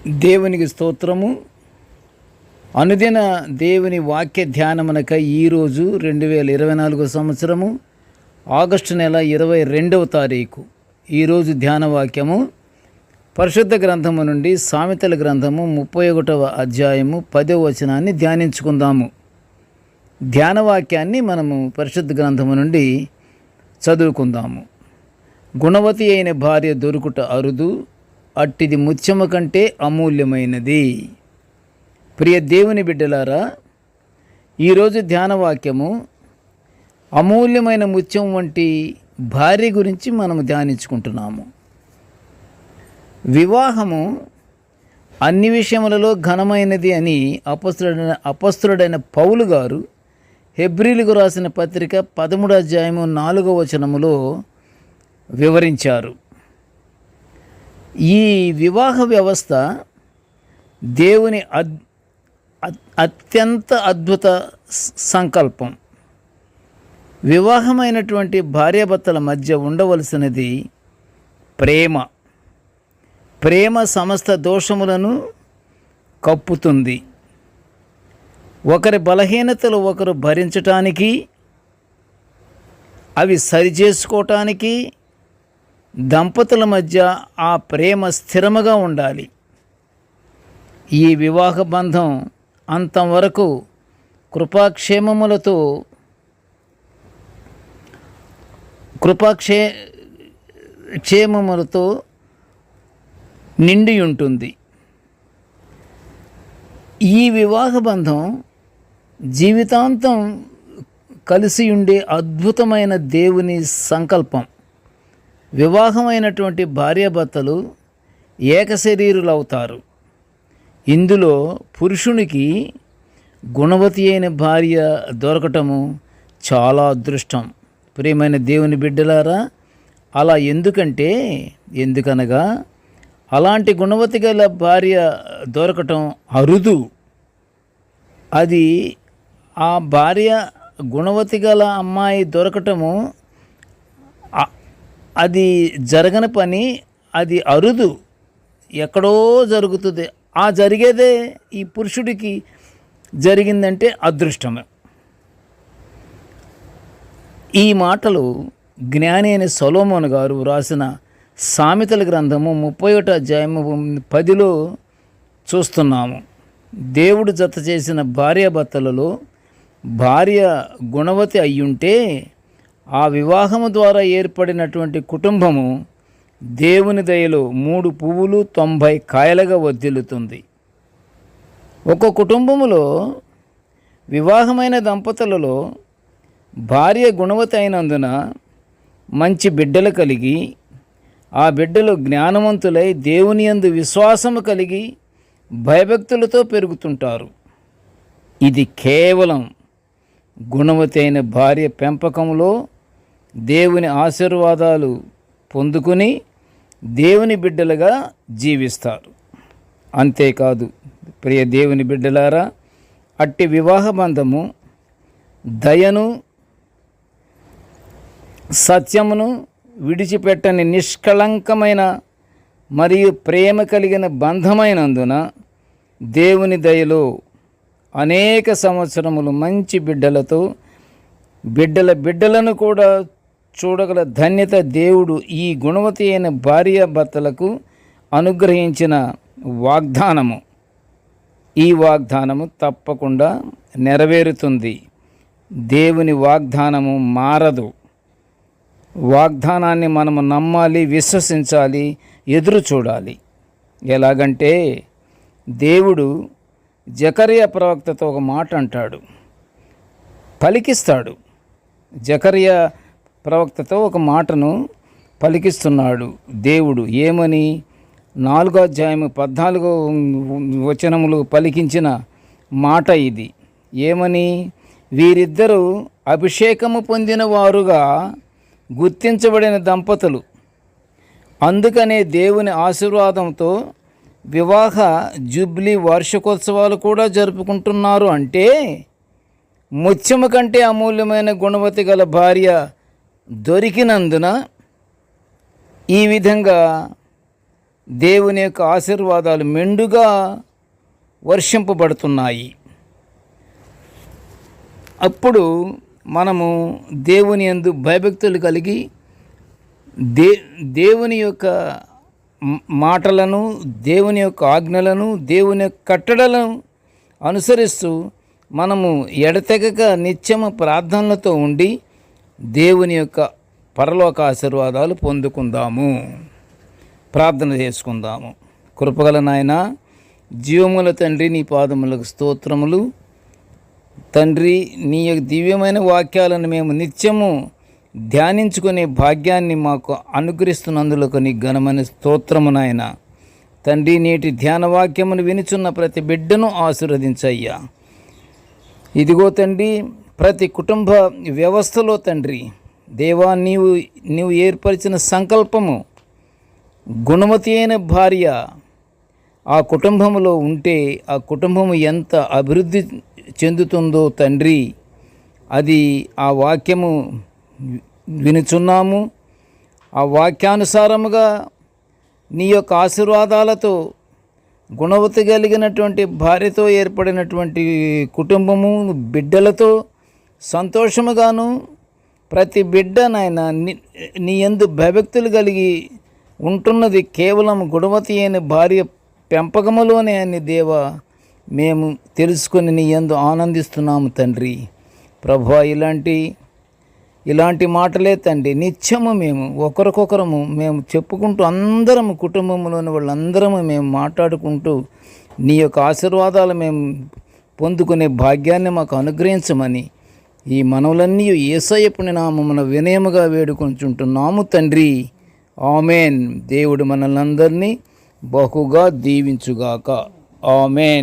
దేవునికి స్తోత్రము. అనుదిన దేవుని వాక్య ధ్యానమునకై ఈరోజు 2024 సంవత్సరము ఆగస్టు నెల 22వ తారీఖు. ఈరోజు ధ్యాన వాక్యము పరిశుద్ధ గ్రంథము నుండి సామెతల గ్రంథము 31వ అధ్యాయము 10వ వచనాన్ని ధ్యానించుకుందాము. ధ్యాన వాక్యాన్ని మనము పరిశుద్ధ గ్రంథము నుండి చదువుకుందాము. గుణవతి అయిన భార్య దొరుకుట అరుదు, అట్టిది ముత్యము కంటే అమూల్యమైనది. ప్రియ దేవుని బిడ్డలారా, ఈరోజు ధ్యానవాక్యము అమూల్యమైన ముత్యం వంటి భార్య గురించి మనము ధ్యానించుకుంటున్నాము. వివాహము అన్ని విషయములలో ఘనమైనది అని అపొస్తలుడైన పౌలు గారు హెబ్రీలకు రాసిన పత్రిక 13వ అధ్యాయము 4వ వచనములో వివరించారు. ఈ వివాహ వ్యవస్థ దేవుని అత్యంత అద్భుత సంకల్పం. వివాహమైనటువంటి భార్యాభర్తల మధ్య ఉండవలసినది ప్రేమ. ప్రేమ సమస్త దోషములను కప్పుతుంది. ఒకరి బలహీనతలు ఒకరు భరించటానికి, అవి సరిచేసుకోవటానికి దంపతుల మధ్య ఆ ప్రేమ స్థిరముగా ఉండాలి. ఈ వివాహ బంధం అంతవరకు క్షేమములతో నిండి ఉంటుంది. ఈ వివాహ బంధం జీవితాంతం కలిసి ఉండే అద్భుతమైన దేవుని సంకల్పం. వివాహమైనటువంటి భార్యాభర్తలు ఏకశరీరులవుతారు. ఇందులో పురుషునికి గుణవతి అయిన భార్య దొరకటము చాలా అదృష్టం. ప్రియమైన దేవుని బిడ్డలారా, అలా ఎందుకనగా అలాంటి గుణవతి గల భార్య దొరకటం అరుదు. అది ఆ భార్య గుణవతి గల అమ్మాయి దొరకటము అది జరగని పని, అది అరుదు, ఎక్కడో జరుగుతుంది. ఆ జరిగేదే ఈ పురుషుడికి జరిగిందంటే అదృష్టమే. ఈ మాటలు జ్ఞాని అయిన సొలొమోను గారు రాసిన సామెతల గ్రంథము 31వ అధ్యాయము 10లో చూస్తున్నాము. దేవుడు జత చేసిన భార్యాభర్తలలో భార్య గుణవతి అయ్యుంటే ఆ వివాహము ద్వారా ఏర్పడినటువంటి కుటుంబము దేవుని దయలో 3 పువ్వులు 90 కాయలుగా వర్ధిల్లుతుంది. ఒక కుటుంబములో వివాహమైన దంపతులలో భార్య గుణవతి అయినందున మంచి బిడ్డలు కలిగి, ఆ బిడ్డలు జ్ఞానవంతులై దేవుని యందు విశ్వాసము కలిగి భయభక్తులతో పెరుగుతుంటారు. ఇది కేవలం గుణవతి అయిన భార్య పెంపకంలో దేవుని ఆశీర్వాదాలు పొందుకుని దేవుని బిడ్డలుగా జీవిస్తారు. అంతేకాదు ప్రియ దేవుని బిడ్డలారా, అట్టి వివాహ బంధము దయను, సత్యమును విడిచిపెట్టని నిష్కళంకమైన మరియు ప్రేమ కలిగిన బంధమైనందున దేవుని దయలో అనేక సంవత్సరములు మంచి బిడ్డలతో బిడ్డలను కూడా చూడగల ధన్యత దేవుడు ఈ గుణవతి అయిన భార్యాభర్తలకు అనుగ్రహించిన వాగ్దానము. ఈ వాగ్దానము తప్పకుండా నెరవేరుతుంది. దేవుని వాగ్దానము మారదు. వాగ్దానాన్ని మనము నమ్మాలి, విశ్వసించాలి, ఎదురు చూడాలి. ఎలాగంటే దేవుడు జకర్యా ప్రవక్తతో ఒక మాట అంటాడు, పలికిస్తాడు. జకర్యా ప్రవక్తతో ఒక మాటను పలికిస్తున్నాడు దేవుడు. ఏమని? 4వ అధ్యాయము 14వ వచనములు పలికించిన మాట ఇది. ఏమని? వీరిద్దరూ అభిషేకము పొందిన వారుగా గుర్తించబడిన దంపతులు, అందుకనే దేవుని ఆశీర్వాదంతో వివాహ జూబ్లీ వార్షికోత్సవాలు కూడా జరుపుకుంటున్నారు. అంటే ముత్యము కంటే అమూల్యమైన గుణవతి గల భార్య దొరికినందున ఈ విధంగా దేవుని యొక్క ఆశీర్వాదాలు మెండుగా వర్షింపబడుతున్నాయి. అప్పుడు మనము దేవుని యందు భయభక్తులు కలిగి దేవుని యొక్క మాటలను, దేవుని యొక్క ఆజ్ఞలను, దేవుని యొక్క కట్టడలను అనుసరిస్తూ మనము ఎడతెగక నిత్యము ప్రార్థనలతో ఉండి దేవుని యొక్క పరలోక ఆశీర్వాదాలు పొందుకుందాము. ప్రార్థన చేసుకుందాము. కృపగల నాయన, జీవముల తండ్రి, నీ పాదములకు స్తోత్రములు. తండ్రి, నీ యొక్క దివ్యమైన వాక్యాలను మేము నిత్యము ధ్యానించుకునే భాగ్యాన్ని మాకు అనుగ్రహిస్తున్నందులకు నీ ఘనమైన స్తోత్రము నాయన. తండ్రి, నేటి ధ్యాన వాక్యమును వినుచున్న ప్రతి బిడ్డను ఆశీర్వదించయ్యా. ఇదిగో తండ్రి, ప్రతి కుటుంబ వ్యవస్థలో తండ్రి దేవా, నీవు ఏర్పరిచిన సంకల్పము గుణవతి అయిన భార్య ఆ కుటుంబంలో ఉంటే ఆ కుటుంబము ఎంత అభివృద్ధి చెందుతుందో తండ్రి, అది ఆ వాక్యము వినుచున్నాము. ఆ వాక్యానుసారముగా నీ యొక్క ఆశీర్వాదాలతో గుణవతి కలిగినటువంటి భార్యతో ఏర్పడినటువంటి కుటుంబము బిడ్డలతో సంతోషముగాను, ప్రతి బిడ్డ నాయన నీ యందు భయభక్తులు కలిగి ఉంటున్నది కేవలం గుణవతి అయిన భార్య పెంపకములోనే అని దేవా మేము తెలుసుకొని నీ యందు ఆనందిస్తున్నాము తండ్రి. ప్రభువా, ఇలాంటి మాటలే తండ్రి నిత్యము మేము ఒకరికొకరము మేము చెప్పుకుంటూ అందరము కుటుంబంలోని వాళ్ళందరము మేము మాట్లాడుకుంటూ నీ యొక్క ఆశీర్వాదాలు మేము పొందుకునే భాగ్యాన్ని మాకు అనుగ్రహించమని ఈ మనవులన్నీ యేసయ్య పుణ్యనామమున వినయముగా వేడుకొంచుంటున్నాము తండ్రి. ఆమెన్. దేవుడు మనల్ని అందరినీ బహుగా దీవించుగాక. ఆమెన్.